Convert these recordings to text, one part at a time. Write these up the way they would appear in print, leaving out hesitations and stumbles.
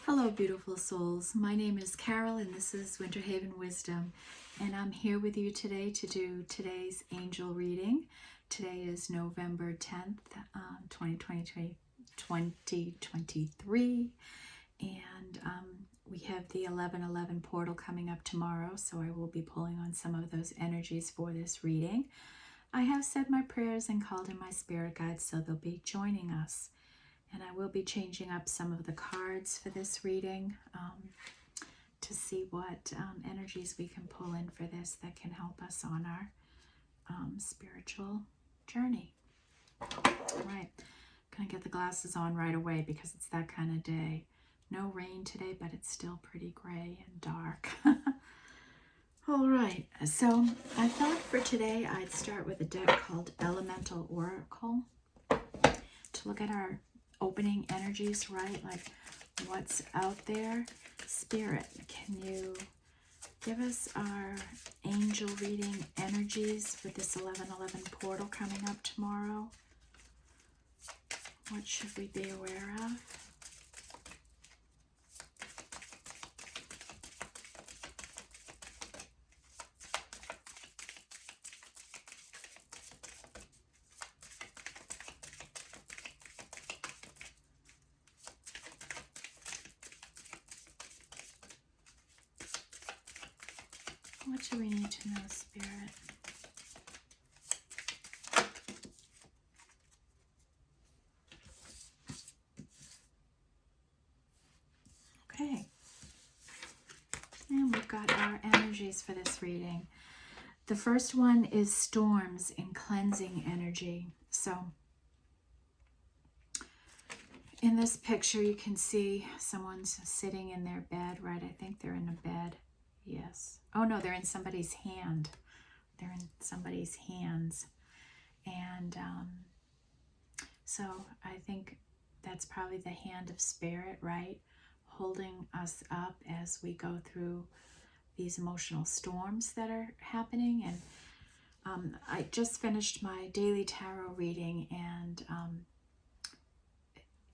Hello, beautiful souls. My name is Carol, and this is Winter Haven Wisdom. And I'm here with you today to do today's angel reading. Today is November 10th, 2023. And we have the 11/11 portal coming up tomorrow, so I will be pulling on some of those energies for this reading. I have said my prayers and called in my spirit guides, so they'll be joining us. And I will be changing up some of the cards for this reading to see what energies we can pull in for this that can help us on our spiritual journey. All right, gonna get the glasses on right away because it's that kind of day. No rain today, but it's still pretty gray and dark. All right, so I thought for today I'd start with a deck called Elemental Oracle to look at our opening energies, right? Like what's out there. Spirit, can you give us our angel reading energies with this 11/11 portal coming up tomorrow? What should we be aware of? What do we need to know, Spirit? Okay. And we've got our energies for this reading. The first one is storms and cleansing energy. So in this picture, you can see someone's sitting in their bed, right? I think they're in a bed. Yes. Oh, no, they're in somebody's hand. They're in somebody's hands. And so I think that's probably the hand of spirit, right? Holding us up as we go through these emotional storms that are happening. And I just finished my daily tarot reading, and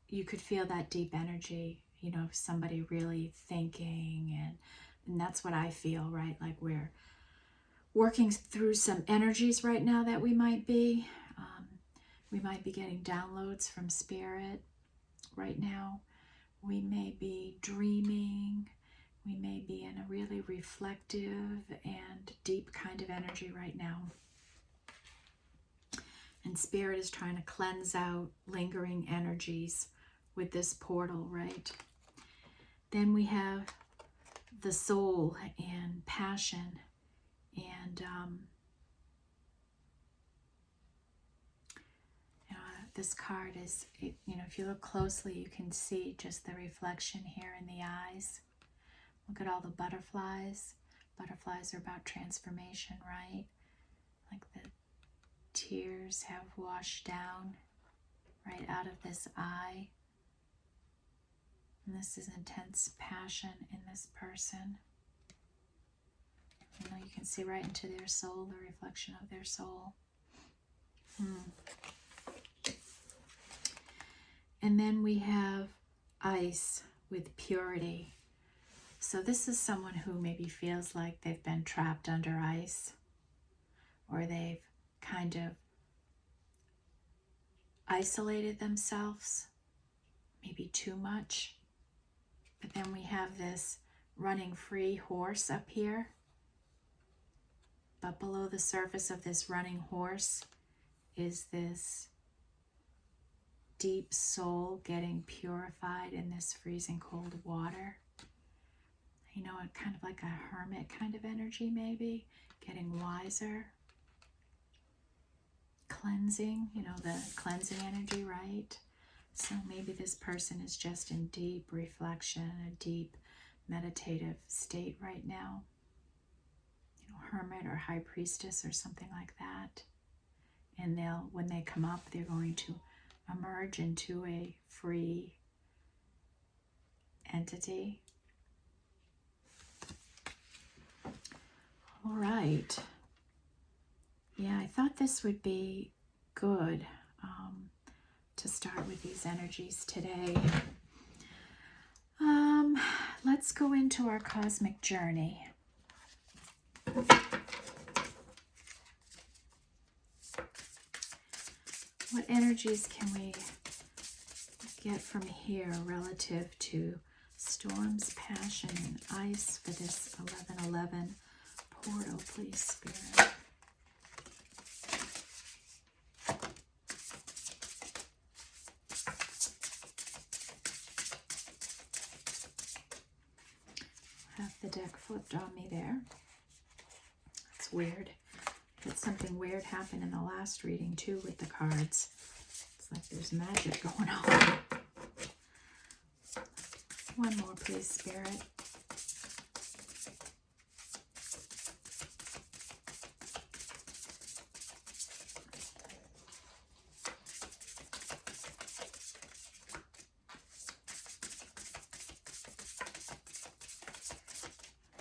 you could feel that deep energy, you know, somebody really thinking, and that's what I feel, right? Like we're working through some energies right now that we might be. We might be getting downloads from spirit right now. We may be dreaming. We may be in a really reflective and deep kind of energy right now. And spirit is trying to cleanse out lingering energies with this portal, right? Then we have the soul and passion, and this card is, you know, if you look closely, you can see just the reflection here in the eyes. Look at all the butterflies. Butterflies are about transformation, right? Like the tears have washed down right out of this eye. And this is intense passion in this person. You know, you can see right into their soul, the reflection of their soul. And then we have ice with purity. So this is someone who maybe feels like they've been trapped under ice, or they've kind of isolated themselves, maybe too much. But then we have this running free horse up here. But below the surface of this running horse is this deep soul getting purified in this freezing cold water. You know, kind of like a hermit kind of energy, maybe, getting wiser. Cleansing, you know, the cleansing energy, right? So maybe this person is just in deep reflection, a deep meditative state right now. You know, hermit or high priestess or something like that. And when they come up, they're going to emerge into a free entity. All right. Yeah, I thought this would be good to start with these energies today. let's go into our cosmic journey. What energies can we get from here relative to storms, passion, and ice for this 1111 portal, please, Spirit? Have the deck flipped on me there. That's weird. Had something weird happen in the last reading too with the cards. It's like there's magic going on. One more, please, Spirit.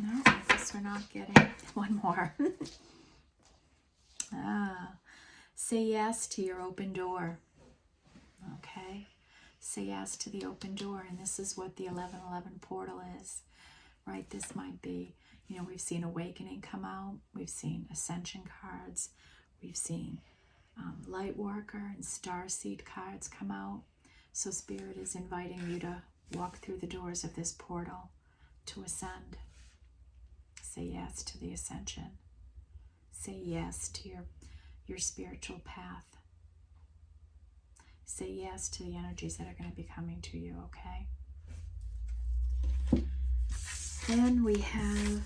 No, I guess we're not getting one more. Say yes to your open door. Okay. Say yes to the open door. And this is what the 1111 portal is, right? This might be, you know, we've seen awakening come out. We've seen ascension cards. We've seen light worker and starseed cards come out. So Spirit is inviting you to walk through the doors of this portal to ascend. Say yes to the ascension. Say yes to your spiritual path. Say yes to the energies that are going to be coming to you, okay? Then we have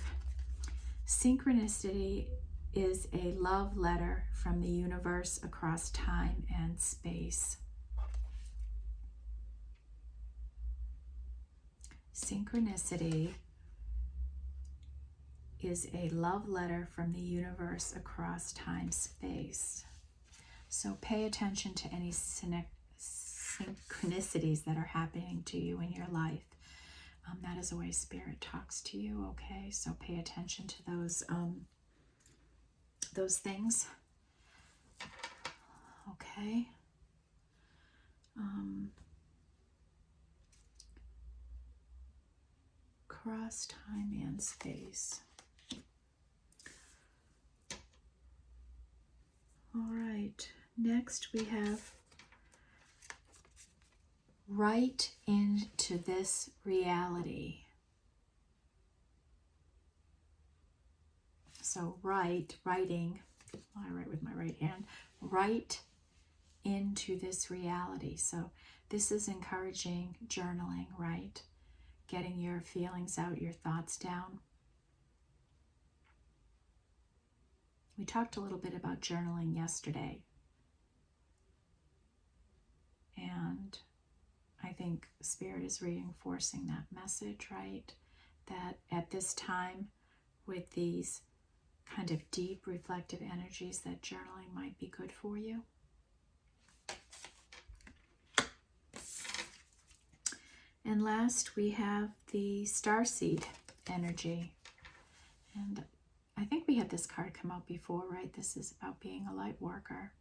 synchronicity is a love letter from the universe across time and space. Synchronicity is a love letter from the universe across time space. So pay attention to any synchronicities that are happening to you in your life. That is the way Spirit talks to you, okay? So pay attention to those things. Okay. Cross time and space. All right, next we have write into this reality. So writing, I write with my right hand, write into this reality. So this is encouraging journaling, right? Getting your feelings out, your thoughts down. We talked a little bit about journaling yesterday. And I think Spirit is reinforcing that message, right? That at this time, with these kind of deep reflective energies, that journaling might be good for you. And last, we have the starseed energy. And I think we had this card come out before, right? This is about being a light worker.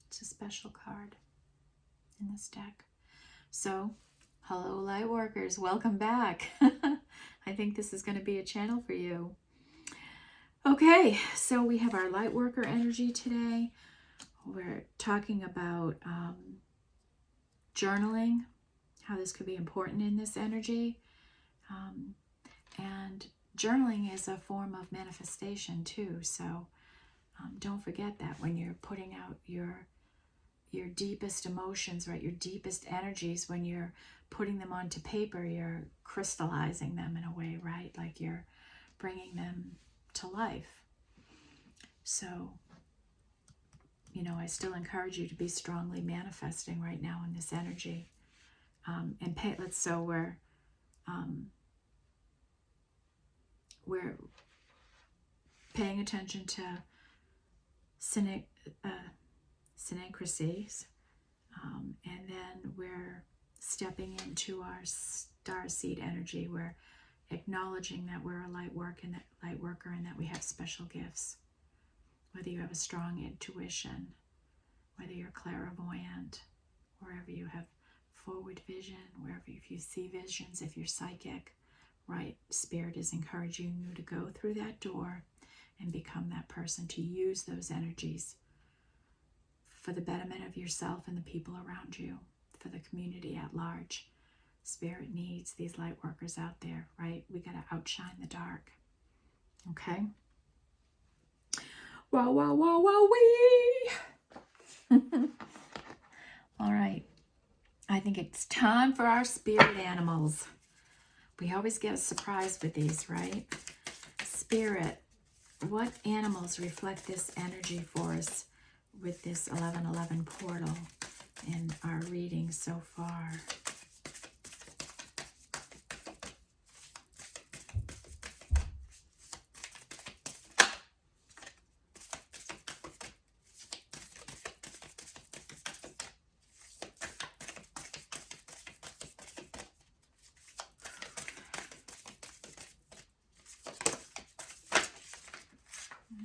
It's a special card in this deck. So, hello light workers, welcome back. I think this is going to be a channel for you. Okay, so we have our light worker energy today. We're talking about journaling, how this could be important in this energy. And journaling is a form of manifestation too. So don't forget that when you're putting out your deepest emotions, right? Your deepest energies, when you're putting them onto paper, you're crystallizing them in a way, right? Like you're bringing them to life. So, you know, I still encourage you to be strongly manifesting right now in this energy. So we're paying attention to synchronicities, and then we're stepping into our starseed energy. We're acknowledging that we're a light worker and that we have special gifts. Whether you have a strong intuition, whether you're clairvoyant, wherever you have forward vision, wherever, if you see visions, if you're psychic, right? Spirit is encouraging you to go through that door and become that person, to use those energies for the betterment of yourself and the people around you, for the community at large. Spirit needs these light workers out there, right? We got to outshine the dark. Okay? Wow, wow, wow, wow, wee! All right. I think it's time for our spirit animals. We always get a surprise with these, right? Spirit, what animals reflect this energy for us with this 1111 portal in our reading so far?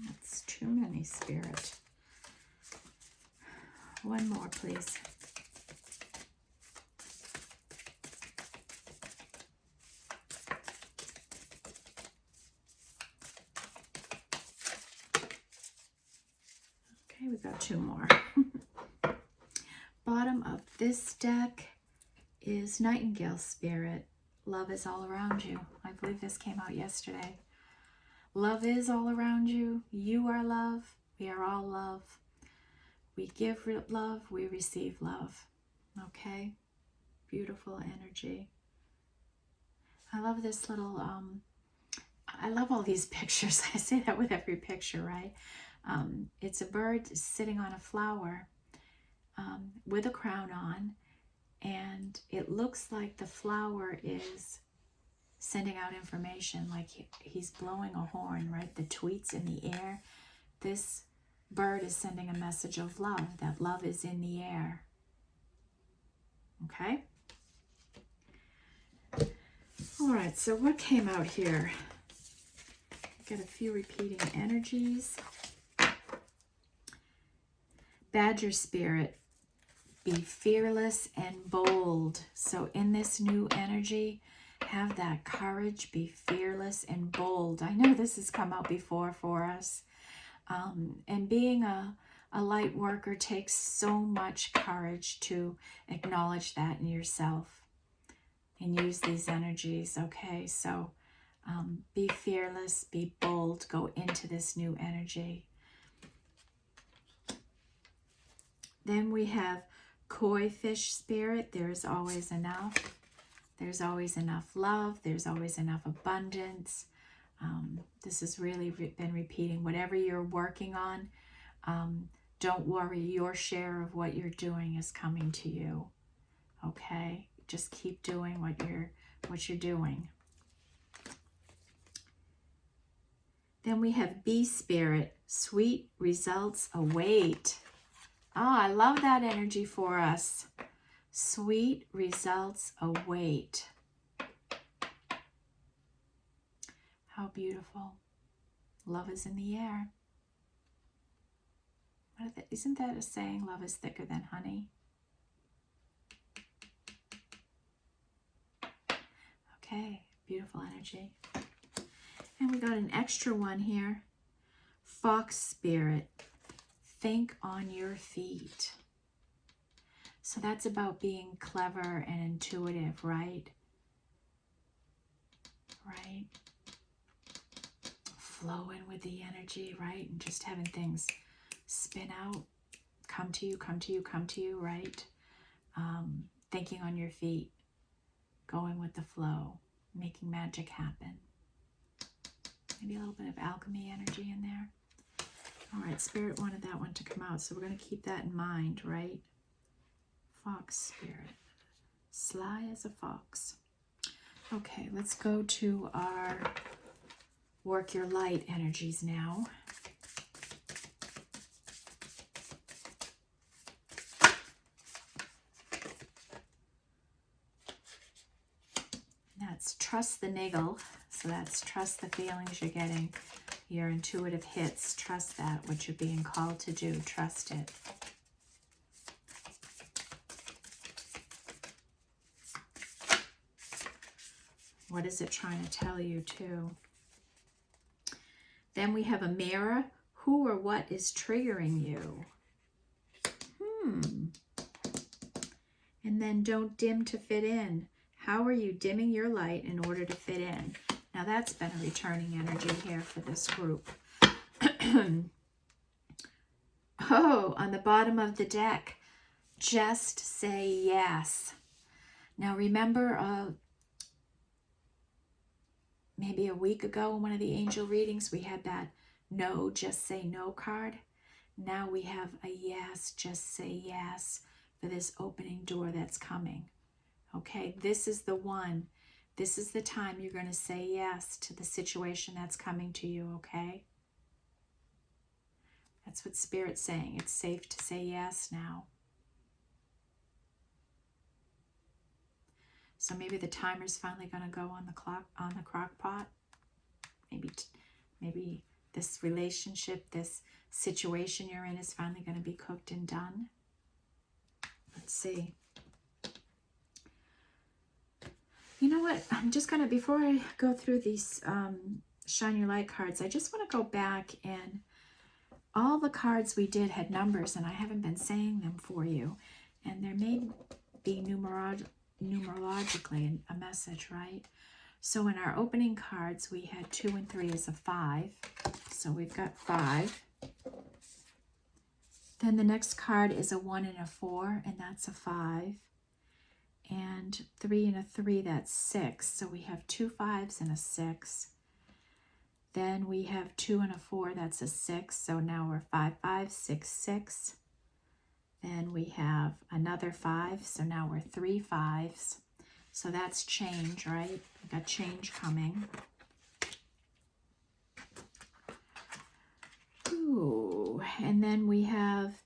That's too many, Spirit. One more, please. Okay, we got two more. Bottom of this deck is Nightingale Spirit. Love is all around you. I believe this came out yesterday. Love is all around you. You are love. We are all love. We give love. We receive love. Okay? Beautiful energy. I love this little, I love all these pictures. I say that with every picture, right? It's a bird sitting on a flower with a crown on, and it looks like the flower is sending out information, like he's blowing a horn, right? The tweets in the air. This bird is sending a message of love, that love is in the air. Okay? All right, so what came out here? Got a few repeating energies. Badger Spirit, be fearless and bold. So in this new energy, have that courage, be fearless and bold. I know this has come out before for us. And being a light worker takes so much courage to acknowledge that in yourself and use these energies, okay? So be fearless, be bold, go into this new energy. Then we have Koi Fish Spirit. There's always enough. There's always enough love. There's always enough abundance. This has really been repeating. Whatever you're working on, don't worry. Your share of what you're doing is coming to you. Okay? Just keep doing what you're doing. Then we have Bee Spirit. Sweet results await. Oh, I love that energy for us. Sweet results await. How beautiful. Love is in the air. Isn't that a saying? Love is thicker than honey. Okay, beautiful energy. And we got an extra one here. Fox Spirit. Think on your feet. So that's about being clever and intuitive, right? Right? Flowing with the energy, right? And just having things spin out, come to you, come to you, come to you, right? Thinking on your feet, going with the flow, making magic happen. Maybe a little bit of alchemy energy in there. All right, Spirit wanted that one to come out, so we're going to keep that in mind, right? Fox Spirit. Sly as a fox. Okay, let's go to our Work Your Light energies now. That's Trust the Niggle. So that's trust the feelings you're getting. Your intuitive hits, trust that, what you're being called to do, trust it. What is it trying to tell you too? Then we have a mirror. Who or what is triggering you? And then don't dim to fit in. How are you dimming your light in order to fit in? Now that's been a returning energy here for this group. Oh, on the bottom of the deck, just say yes. Now remember, maybe a week ago in one of the angel readings, we had that no, just say no card. Now we have a yes, just say yes for this opening door that's coming. Okay, this is the one. This is the time you're going to say yes to the situation that's coming to you, okay? That's what Spirit's saying. It's safe to say yes now. So maybe the timer's finally going to go on the clock, on the crock pot. Maybe this relationship, this situation you're in is finally going to be cooked and done. Let's see. You know what? I'm just going to, before I go through these Shine Your Light cards, I just want to go back, and all the cards we did had numbers, and I haven't been saying them for you. And there may be numerologically a message, right? So in our opening cards, we had 2 and 3 as a 5. So we've got 5. Then the next card is a 1 and a 4, and that's a 5. And 3 and a 3, that's 6. So we have 2 5s and a 6. Then we have 2 and a 4, that's a 6. So now we're 5 5, 6 6. Then we have another 5, so now we're 3 5s. So that's change, right? We got change coming. Ooh, and then we have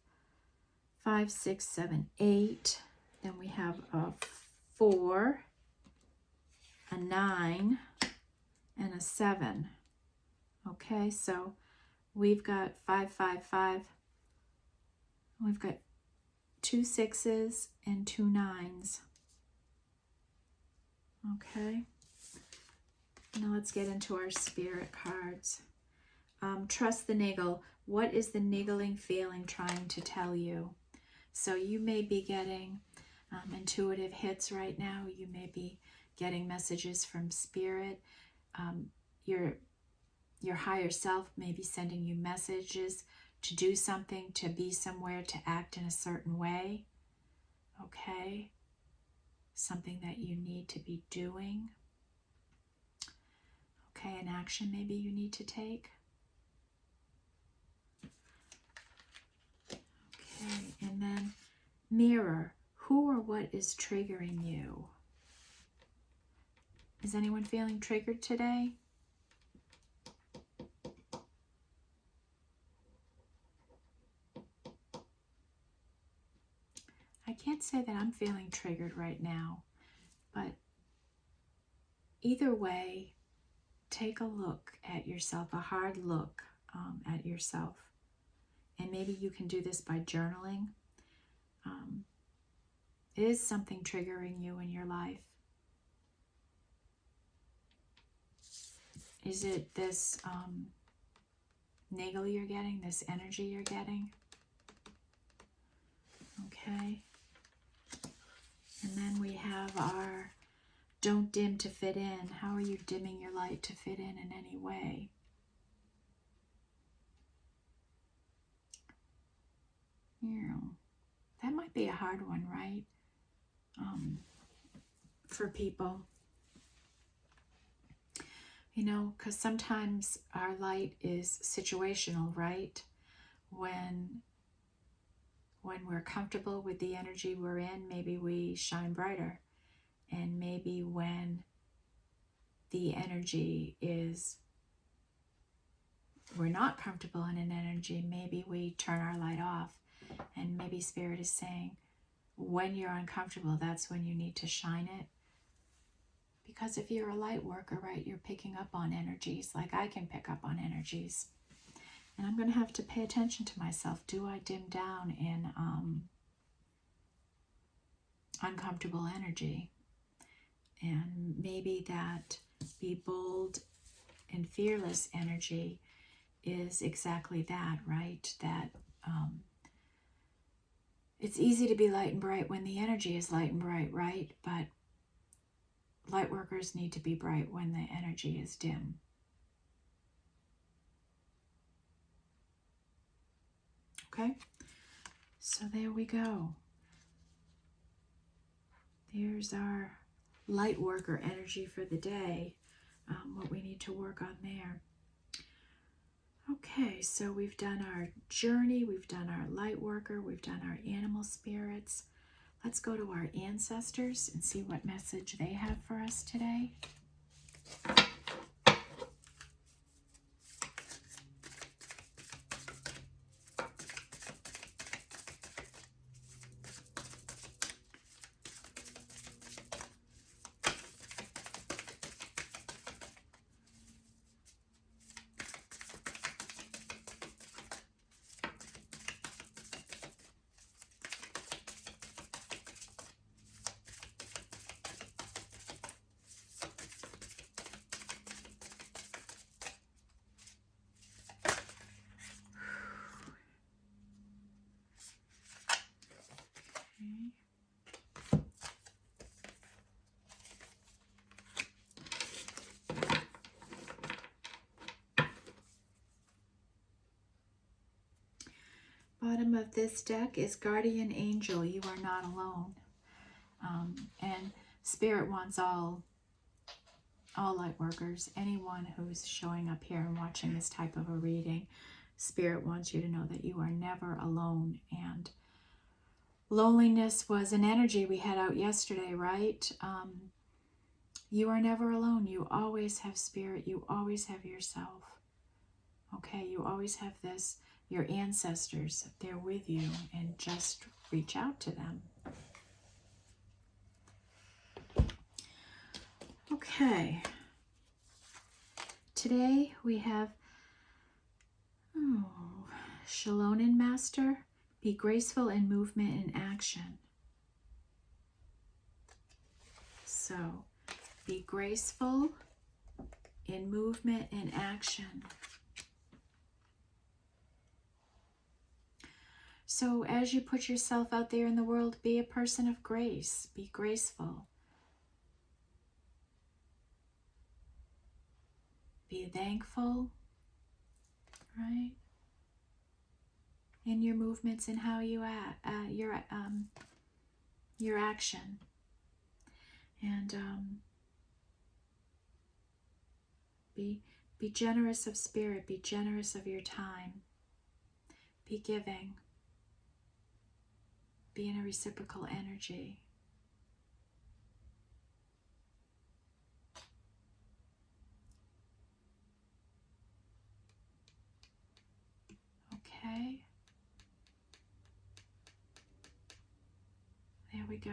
5 6 7 8. Then we have a 4, a 9, and a 7. Okay, so we've got 5 5 5. We've got 2 6s and 2 9s. Okay. Now let's get into our spirit cards. Trust the niggle. What is the niggling feeling trying to tell you? So you may be getting intuitive hits right now. You may be getting messages from spirit. Your higher self may be sending you messages to do something, to be somewhere, to act in a certain way. Okay? Something that you need to be doing. Okay, an action maybe you need to take. Okay, and then mirror. Who or what is triggering you? Is anyone feeling triggered today? I can't say that I'm feeling triggered right now, but either way, take a look at yourself, a hard look at yourself. And maybe you can do this by journaling. Is something triggering you in your life? Is it this niggle you're getting, this energy you're getting? Okay. And then we have our don't dim to fit in. How are you dimming your light to fit in any way? Yeah, that might be a hard one, right? For people. You know, because sometimes our light is situational, right? When we're comfortable with the energy we're in, maybe we shine brighter. And maybe when the energy is, we're not comfortable in an energy, maybe we turn our light off. And maybe Spirit is saying, when you're uncomfortable, that's when you need to shine it. Because if you're a light worker, right, you're picking up on energies, like I can pick up on energies. And I'm going to have to pay attention to myself. Do I dim down in uncomfortable energy? And maybe that be bold and fearless energy is exactly that, right? That it's easy to be light and bright when the energy is light and bright, right? But light workers need to be bright when the energy is dim. Okay? So there we go. There's our light worker energy for the day, what we need to work on there. Okay, so we've done our journey, we've done our light worker, we've done our animal spirits. Let's go to our ancestors and see what message they have for us today. Bottom of this deck is Guardian Angel. You are not alone. And Spirit wants all light workers, anyone who's showing up here and watching this type of a reading. Spirit wants you to know that you are never alone. And loneliness was an energy we had out yesterday, right? You are never alone. You always have Spirit. You always have yourself. Okay, you always have this, your ancestors, they're with you, and just reach out to them. Okay, today we have Shalonen Master, be graceful in movement and action. So, be graceful in movement and action. So as you put yourself out there in the world, be a person of grace, be graceful. Be thankful, right? In your movements and how you act, your action. And be generous of spirit, be generous of your time. Be giving. Be in a reciprocal energy. Okay. There we go.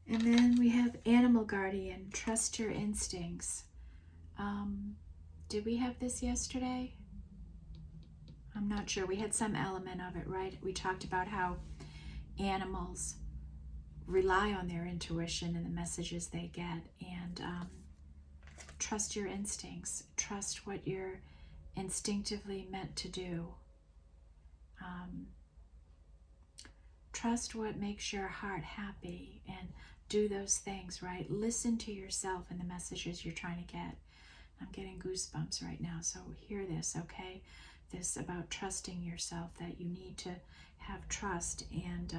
And then we have Animal Guardian, trust your instincts. Did we have this yesterday? I'm not sure. We had some element of it, right? We talked about how animals rely on their intuition and the messages they get. And trust your instincts. Trust what you're instinctively meant to do. Trust what makes your heart happy and do those things, right? Listen to yourself and the messages you're trying to get. I'm getting goosebumps right now, so hear this, okay? This about trusting yourself, that you need to have trust, and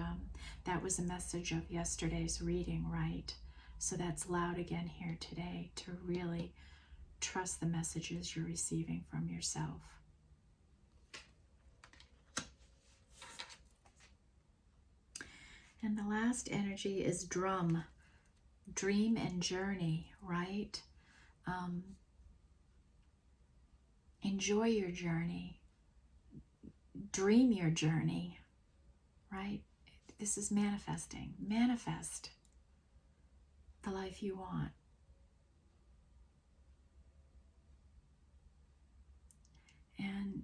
that was a message of yesterday's reading, right? So that's loud again here today, to really trust the messages you're receiving from yourself. And the last energy is Drum, dream and journey, right? Enjoy your journey. Dream your journey, right? This is manifesting. Manifest the life you want. And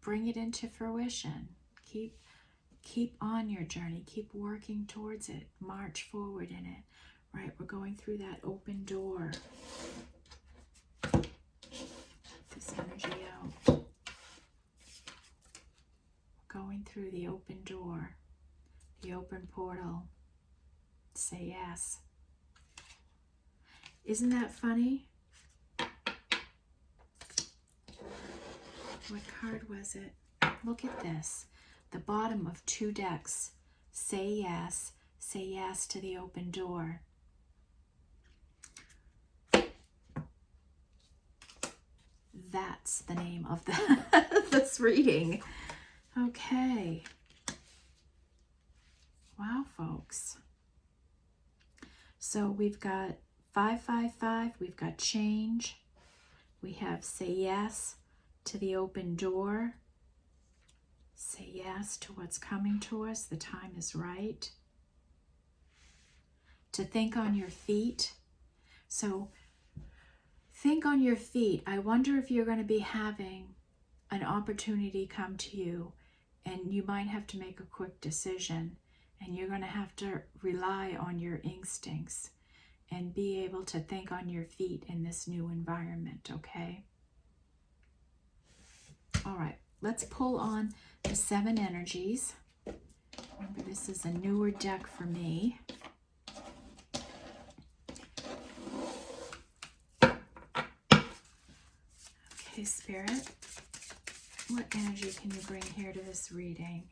bring it into fruition. Keep on your journey. Keep working towards it. March forward in it. Right, we're going through that open door. This energy out. Going through the open door, the open portal. Say yes. Isn't that funny? What card was it? Look at this. The bottom of 2 decks. Say yes. Say yes to the open door. That's the name of this reading. Okay. Wow, folks. So we've got 555. We've got change. We have say yes to the open door. Say yes to what's coming to us. The time is right. To think on your feet. So think on your feet. I wonder if you're going to be having an opportunity come to you and you might have to make a quick decision, and you're going to have to rely on your instincts and be able to think on your feet in this new environment, okay? All right, let's pull on the 7 energies. Remember, this is a newer deck for me. Okay, Spirit, what energy can you bring here to this reading?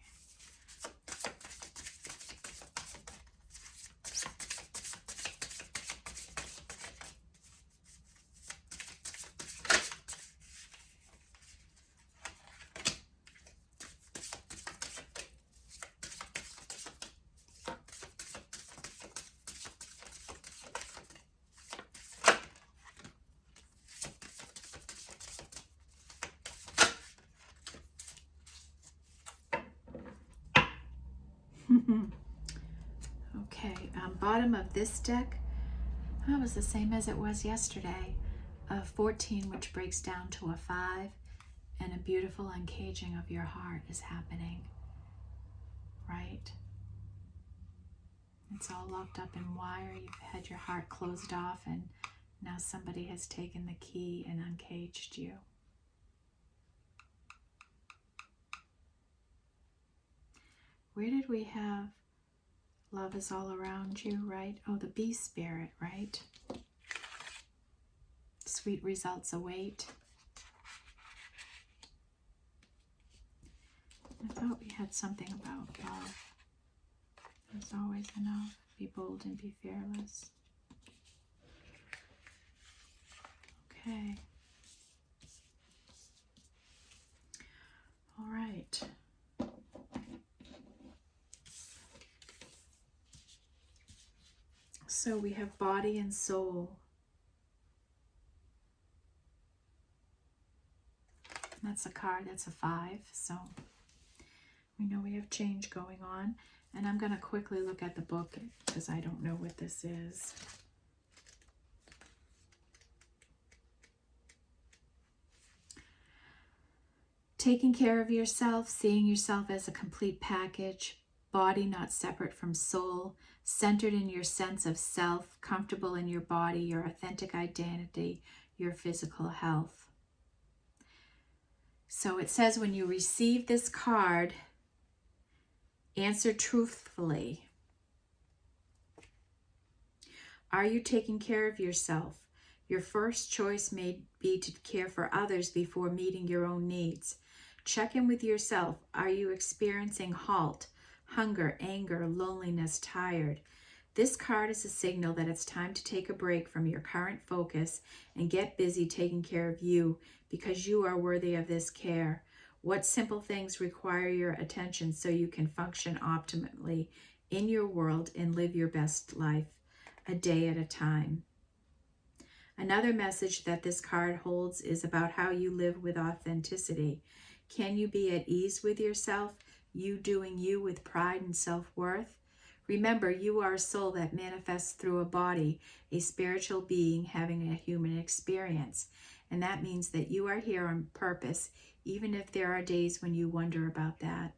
Okay, bottom of this deck, that was the same as it was yesterday. A 14, which breaks down to a 5, and a beautiful uncaging of your heart is happening, right? It's all locked up in wire. You've had your heart closed off, and now somebody has taken the key and uncaged you. Where did we have love is all around you, right? Oh, the bee spirit, right? Sweet results await. I thought we had something about love. There's always enough. Be bold and be fearless. Okay. All right. So we have body and soul. That's a card, that's a 5. So we know we have change going on. And I'm going to quickly look at the book because I don't know what this is. Taking care of yourself, seeing yourself as a complete package, body not separate from soul, centered in your sense of self, comfortable in your body, your authentic identity, your physical health. So it says when you receive this card, answer truthfully. Are you taking care of yourself? Your first choice may be to care for others before meeting your own needs. Check in with yourself. Are you experiencing halt, hunger, anger, loneliness, tired? This card is a signal that it's time to take a break from your current focus and get busy taking care of you because you are worthy of this care. What simple things require your attention so you can function optimally in your world and live your best life, a day at a time? Another message that this card holds is about how you live with authenticity. Can you be at ease with yourself, you doing you with pride and self-worth? Remember, you are a soul that manifests through a body, a spiritual being having a human experience. And that means that you are here on purpose, even if there are days when you wonder about that.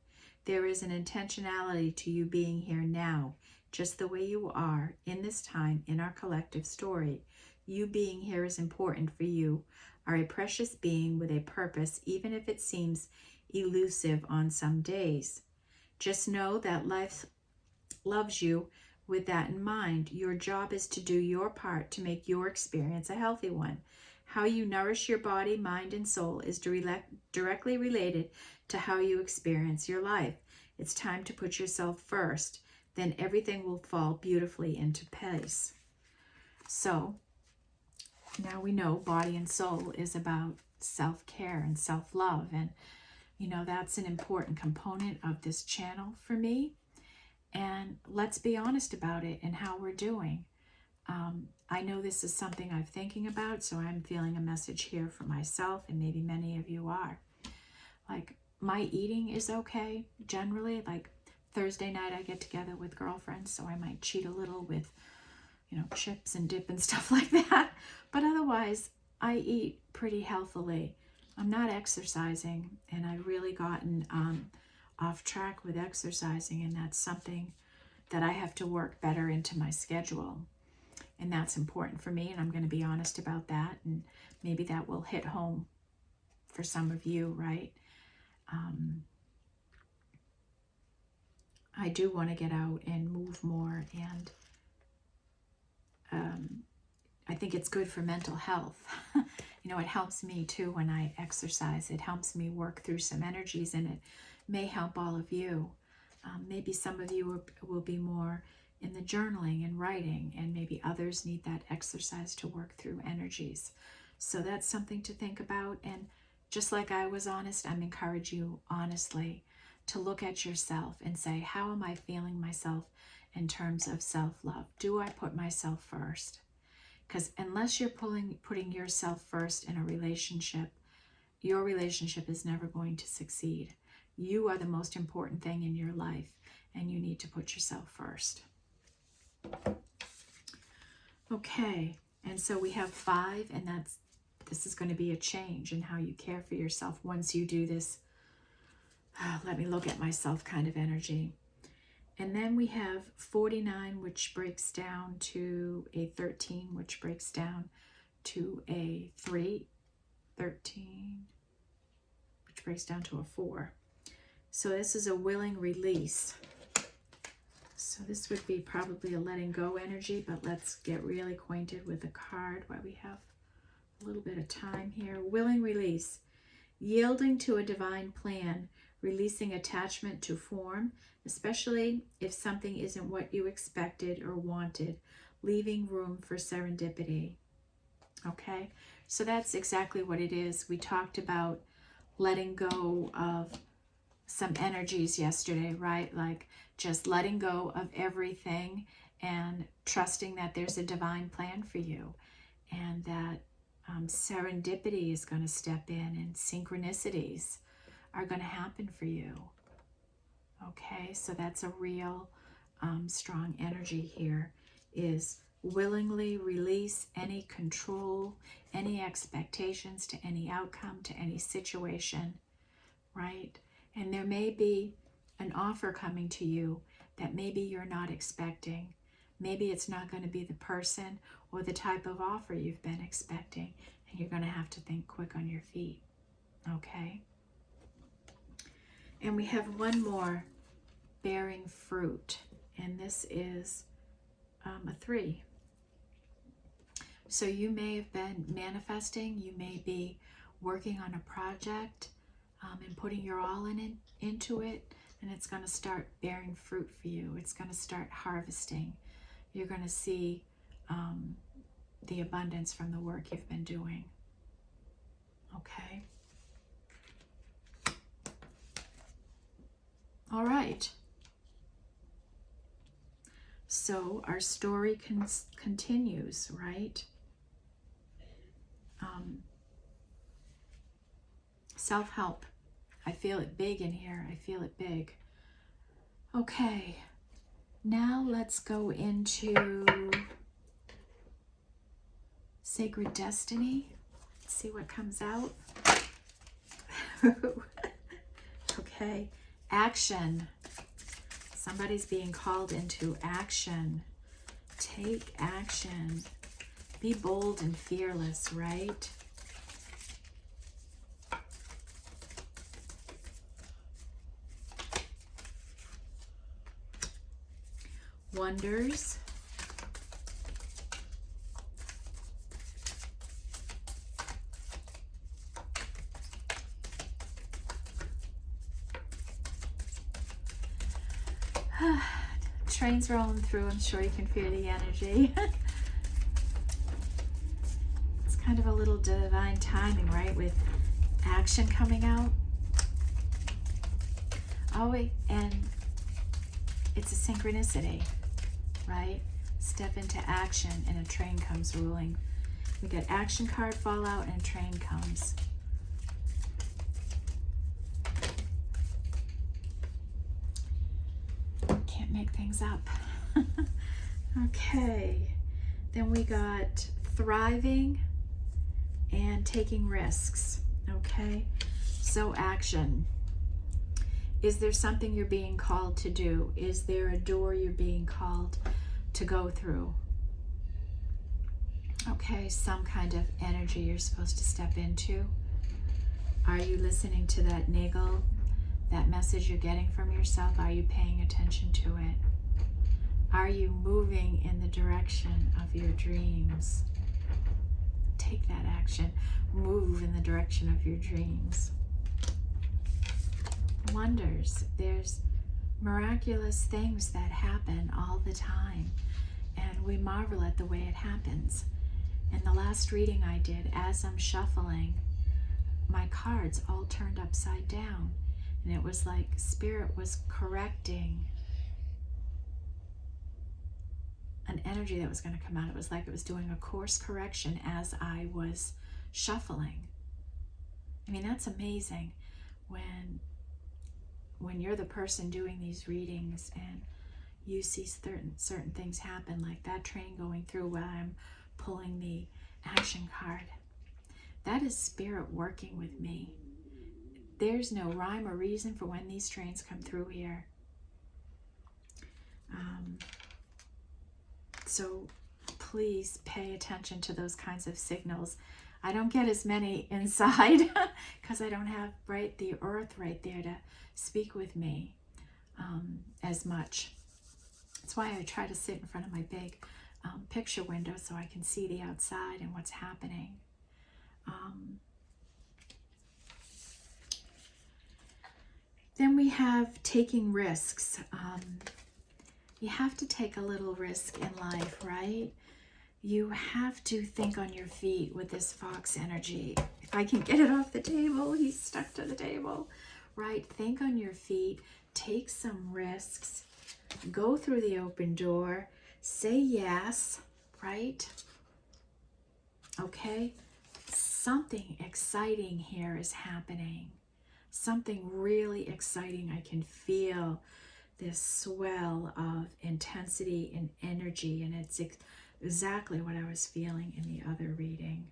There is an intentionality to you being here now, just the way you are, in this time, in our collective story. You being here is important for you, are a precious being with a purpose, even if it seems elusive on some days. Just know that life loves you with that in mind. Your job is to do your part to make your experience a healthy one. How you nourish your body, mind, and soul is directly related to how you experience your life. It's time to put yourself first. Then everything will fall beautifully into place. So now we know body and soul is about self-care and self-love. And, you know, that's an important component of this channel for me. And let's be honest about it and how we're doing. I know this is something I'm thinking about, so I'm feeling a message here for myself, and maybe many of you are. Like, my eating is okay, generally. Like, Thursday night I get together with girlfriends, so I might cheat a little with, you know, chips and dip and stuff like that. But otherwise, I eat pretty healthily. I'm not exercising, and I've really gotten off track with exercising, and that's something that I have to work better into my schedule. And that's important for me, and I'm going to be honest about that, and maybe that will hit home for some of you, right? I do want to get out and move more, and I think it's good for mental health. You know, it helps me too when I exercise. It helps me work through some energies, and it may help all of you. Maybe some of you will be more in the journaling and writing, and maybe others need that exercise to work through energies. So that's something to think about. And just like I was honest, I'm encouraging you honestly to look at yourself and say, how am I feeling myself in terms of self-love? Do I put myself first? Because unless you're putting yourself first in a relationship, your relationship is never going to succeed. You are the most important thing in your life, and you need to put yourself first. Okay, and so we have 5, and this is going to be a change in how you care for yourself once you do this. Let me look at myself kind of energy. And then we have 49, which breaks down to a 13, which breaks down to a 3, 13, which breaks down to a 4. So this is a willing release. So this would be probably a letting go energy, but let's get really acquainted with the card while we have a little bit of time here. Willing release. Yielding to a divine plan, releasing attachment to form, especially if something isn't what you expected or wanted, leaving room for serendipity. Okay, so that's exactly what it is. We talked about letting go of some energies yesterday, right? Like just letting go of everything and trusting that there's a divine plan for you, and that serendipity is going to step in and synchronicities are going to happen for you. Okay, so that's a real strong energy here, is willingly release any control, any expectations to any outcome, to any situation, right? And there may be an offer coming to you that maybe you're not expecting. Maybe it's not going to be the person or the type of offer you've been expecting, and you're going to have to think quick on your feet. Okay? And we have one more, bearing fruit, and this is a 3. So you may have been manifesting, you may be working on a project and putting your all into it, and it's going to start bearing fruit for you. It's going to start harvesting. You're going to see the abundance from the work you've been doing. Okay? All right. So our story continues, right? Self-help. I feel it big in here. I feel it big. Okay. Now let's go into Sacred Destiny. Let's see what comes out. Okay. Action. Somebody's being called into action. Take action. Be bold and fearless, right? Wonders. Trains rolling through. I'm sure you can feel the energy. It's kind of a little divine timing, right? With action coming out. Oh, and it's a synchronicity, right? Step into action and a train comes rolling. We got action card fall out and train comes. Can't make things up. Okay. Then we got thriving and taking risks. Okay. So action. Is there something you're being called to do? Is there a door you're being called to go through? Okay, some kind of energy you're supposed to step into. Are you listening to that niggle, that message you're getting from yourself? Are you paying attention to it? Are you moving in the direction of your dreams? Take that action. Move in the direction of your dreams. Wonders. There's miraculous things that happen all the time, and we marvel at the way it happens. In the last reading I did, as I'm shuffling, my cards all turned upside down, and it was like Spirit was correcting an energy that was going to come out. It was like it was doing a course correction as I was shuffling. I mean, that's amazing when you're the person doing these readings and you see certain things happen, like that train going through while I'm pulling the action card. That is Spirit working with me. There's no rhyme or reason for when these trains come through here. So please pay attention to those kinds of signals. I don't get as many inside because I don't have the earth right there to speak with me as much. That's why I try to sit in front of my big picture window so I can see the outside and what's happening. Then we have taking risks. You have to take a little risk in life, right? You have to think on your feet with this fox energy. If I can get it off the table, he's stuck to the table, right? Think on your feet, take some risks, go through the open door, say yes, right? Okay? Something exciting here is happening. Something really exciting. I can feel this swell of intensity and energy, and it's exactly what I was feeling in the other reading.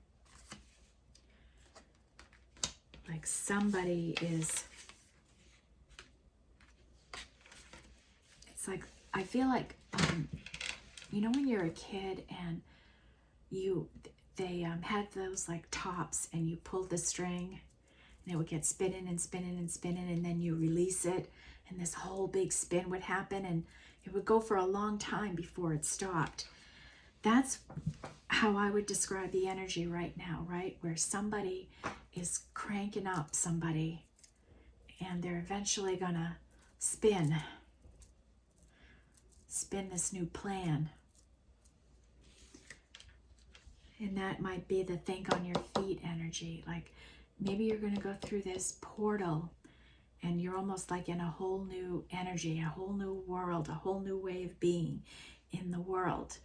Like somebody is, it's like, I feel like, you know when you're a kid and they had those like tops and you pulled the string and it would get spinning and spinning and spinning, and then you release it and this whole big spin would happen and it would go for a long time before it stopped. That's how I would describe the energy right now, right? Where somebody is cranking up somebody and they're eventually gonna spin this new plan. And that might be the think on your feet energy. Like maybe you're gonna go through this portal and you're almost like in a whole new energy, a whole new world, a whole new way of being in the world.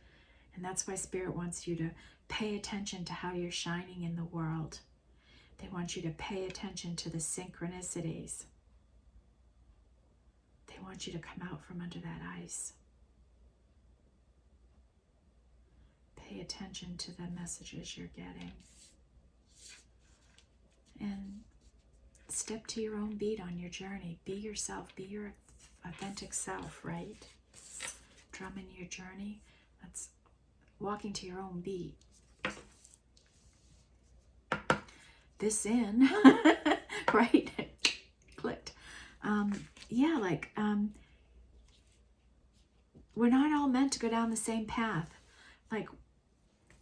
And that's why Spirit wants you to pay attention to how you're shining in the world. They want you to pay attention to the synchronicities. They want you to come out from under that ice. Pay attention to the messages you're getting. And step to your own beat on your journey. Be yourself. Be your authentic self, right? Drum in your journey. That's walking to your own beat. This in, right? Clicked. Yeah, like, we're not all meant to go down the same path. Like,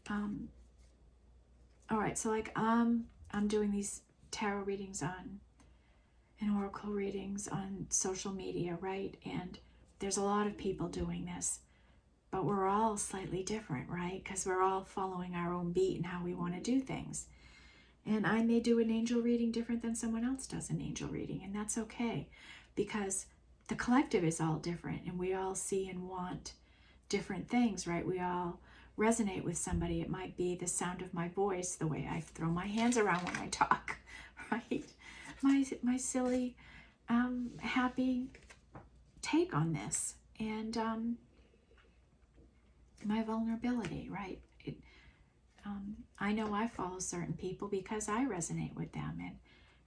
all right, so like, I'm doing these tarot readings and oracle readings on social media, right? And there's a lot of people doing this, but we're all slightly different, right? Because we're all following our own beat and how we want to do things. And I may do an angel reading different than someone else does an angel reading, and that's okay, because the collective is all different, and we all see and want different things, right? We all resonate with somebody. It might be the sound of my voice, the way I throw my hands around when I talk, right? My silly, happy take on this, and my vulnerability, right? I know I follow certain people because I resonate with them, and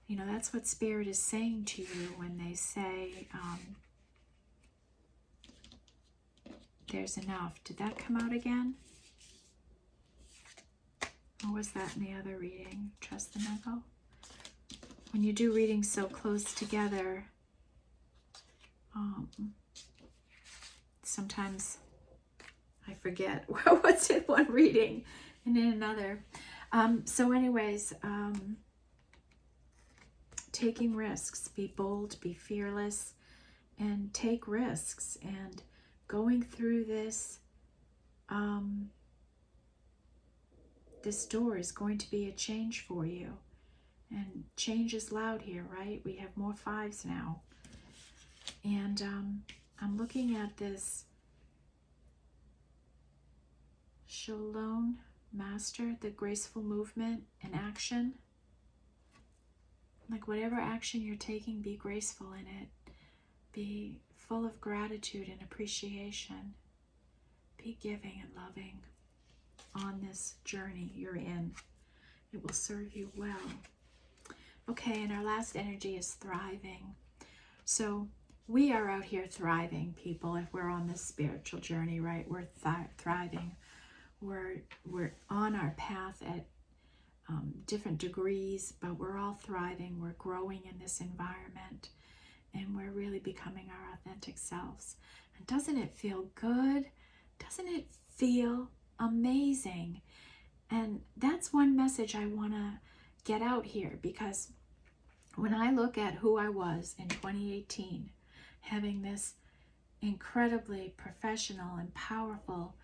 you know, that's what Spirit is saying to you when they say, there's enough. Did that come out again? Or was that in the other reading? Trust the memo. When you do readings so close together, sometimes I forget what's in one reading and in another. So anyways, taking risks. Be bold, be fearless, and take risks. And going through this, this door is going to be a change for you. And change is loud here, right? We have more 5s now. And I'm looking at this Shalom Master, the graceful movement and action. Like whatever action you're taking, be graceful in it. Be full of gratitude and appreciation. Be giving and loving on this journey you're in. It will serve you well. Okay, and our last energy is thriving. So we are out here thriving, people, if we're on this spiritual journey, right? We're thriving. We're on our path at different degrees, but we're all thriving. We're growing in this environment, and we're really becoming our authentic selves. And doesn't it feel good? Doesn't it feel amazing? And that's one message I want to get out here, because when I look at who I was in 2018, having this incredibly professional and powerful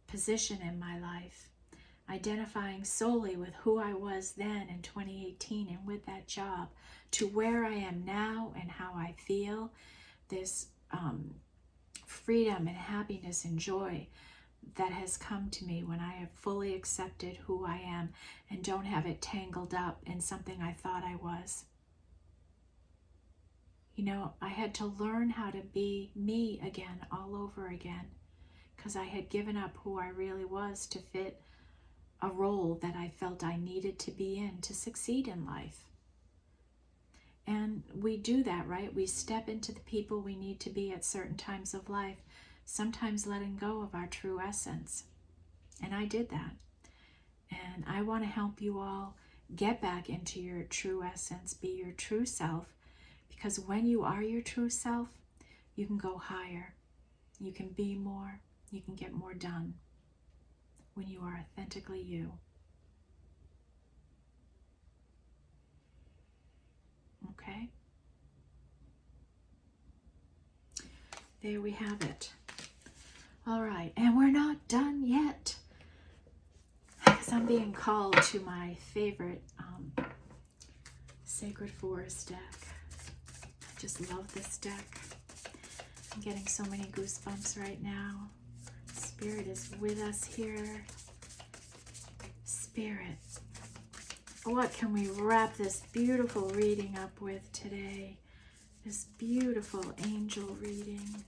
position in my life, identifying solely with who I was then in 2018 and with that job, to where I am now and how I feel, this freedom and happiness and joy that has come to me when I have fully accepted who I am and don't have it tangled up in something I thought I was. You know, I had to learn how to be me again, all over again, because I had given up who I really was to fit a role that I felt I needed to be in to succeed in life. And we do that, right? We step into the people we need to be at certain times of life, sometimes letting go of our true essence. And I did that. And I want to help you all get back into your true essence, be your true self, because when you are your true self, you can go higher, you can be more, you can get more done when you are authentically you. Okay? There we have it. All right, and we're not done yet, because I'm being called to my favorite Sacred Forest deck. I just love this deck. I'm getting so many goosebumps right now. Spirit is with us here. Spirit, what can we wrap this beautiful reading up with today? This beautiful angel reading.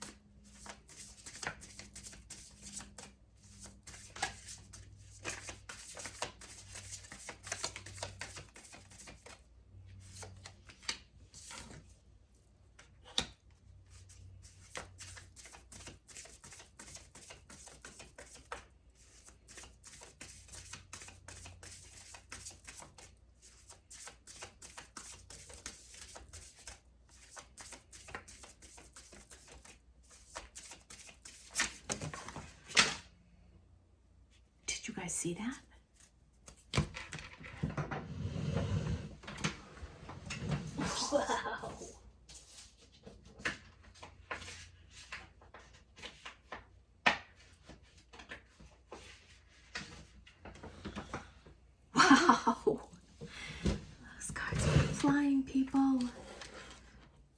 Did you guys see that? Wow. Wow. Those cards are flying, people.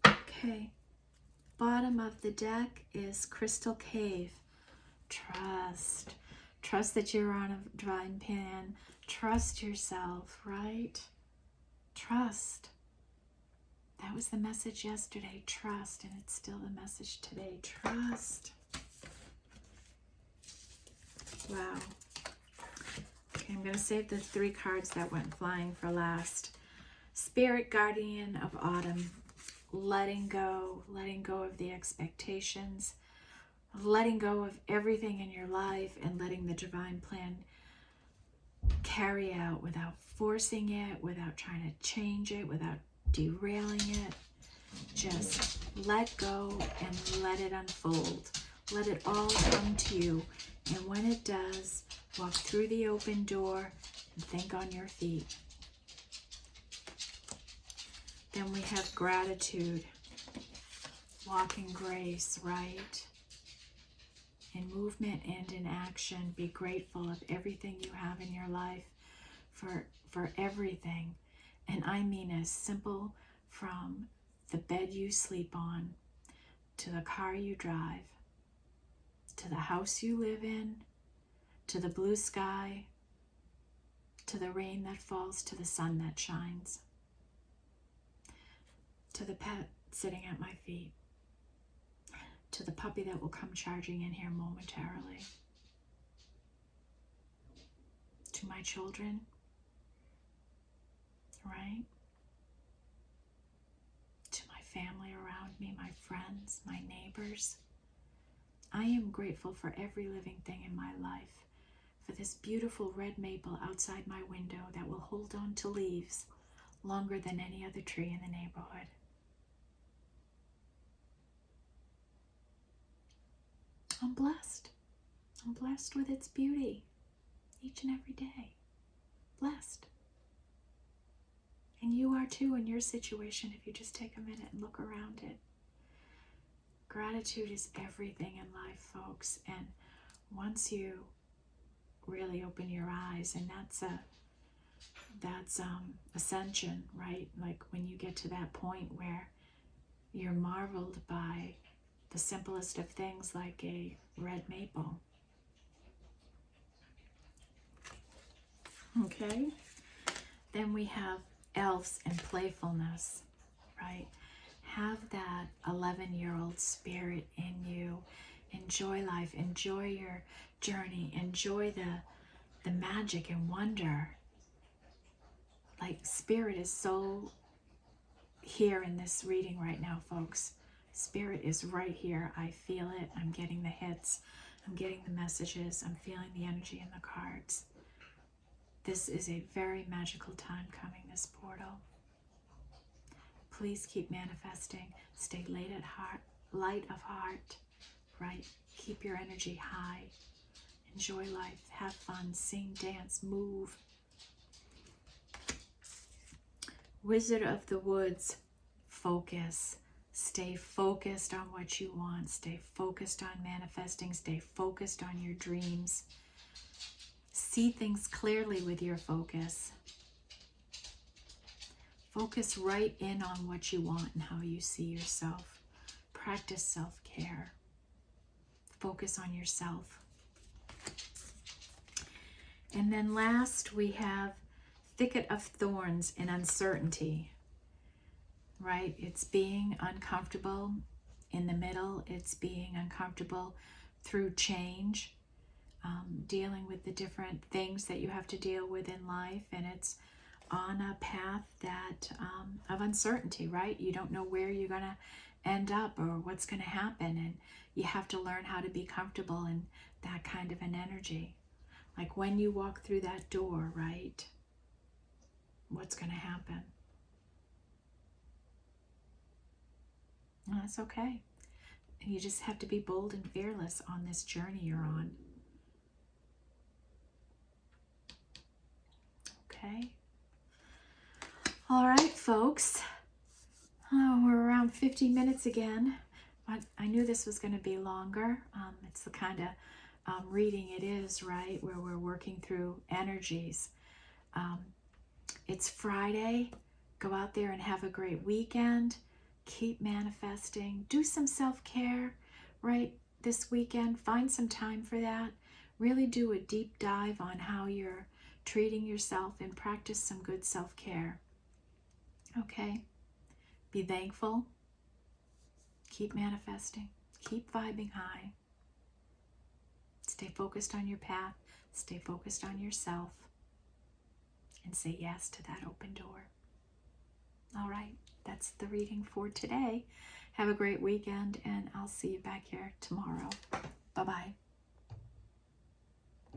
Okay. Bottom of the deck is Crystal Cave. Trust. Trust that you're on a divine plan. Trust yourself, right? Trust. That was the message yesterday. Trust. And it's still the message today. Trust. Wow. Okay, I'm going to save the 3 cards that went flying for last. Spirit Guardian of Autumn. Letting go of the expectations, letting go of everything in your life and letting the divine plan carry out without forcing it, without trying to change it, without derailing it. Just let go and let it unfold. Let it all come to you. And when it does, walk through the open door and think on your feet. Then we have gratitude, walk in grace, right? In movement and in action, be grateful of everything you have in your life, for everything. And I mean as simple from the bed you sleep on, to the car you drive, to the house you live in, to the blue sky, to the rain that falls, to the sun that shines, to the pet sitting at my feet, to the puppy that will come charging in here momentarily, to my children, right? To my family around me, my friends, my neighbors. I am grateful for every living thing in my life, for this beautiful red maple outside my window that will hold on to leaves longer than any other tree in the neighborhood. I'm blessed. I'm blessed with its beauty each and every day. Blessed. And you are too in your situation if you just take a minute and look around it. Gratitude is everything in life, folks. And once you really open your eyes, and that's ascension, right? Like when you get to that point where you're marveled by the simplest of things, like a red maple. Okay? Then we have elves and playfulness, right? Have that 11-year-old spirit in you. Enjoy life. Enjoy your journey. Enjoy the magic and wonder. Like, spirit is so here in this reading right now, folks. Spirit is right here. I feel it. I'm getting the hits. I'm getting the messages. I'm feeling the energy in the cards. This is a very magical time coming, this portal. Please keep manifesting. Stay light of heart, right? Keep your energy high. Enjoy life. Have fun. Sing, dance, move. Wizard of the Woods. Focus. Stay focused on what you want. Stay focused on manifesting. Stay focused on your dreams. See things clearly with your focus. Focus right in on what you want and how you see yourself. Practice self-care. Focus on yourself. And then last we have Thicket of Thorns and Uncertainty. Right? It's being uncomfortable in the middle. It's being uncomfortable through change. Dealing with the different things that you have to deal with in life, and it's on a path that of uncertainty, right? You don't know where you're going to end up or what's going to happen, and you have to learn how to be comfortable in that kind of an energy. Like when you walk through that door, right? What's going to happen? Well, that's okay. You just have to be bold and fearless on this journey you're on. All right, folks. Oh, we're around 50 minutes again. But I knew this was going to be longer. It's the kind of reading it is, right? Where we're working through energies. It's Friday. Go out there and have a great weekend. Keep manifesting. Do some self-care, right? This weekend, find some time for that. Really do a deep dive on how you're treating yourself and practice some good self-care. Okay? Be thankful. Keep manifesting. Keep vibing high. Stay focused on your path. Stay focused on yourself. And say yes to that open door. All right, that's the reading for today. Have a great weekend, and I'll see you back here tomorrow. Bye-bye.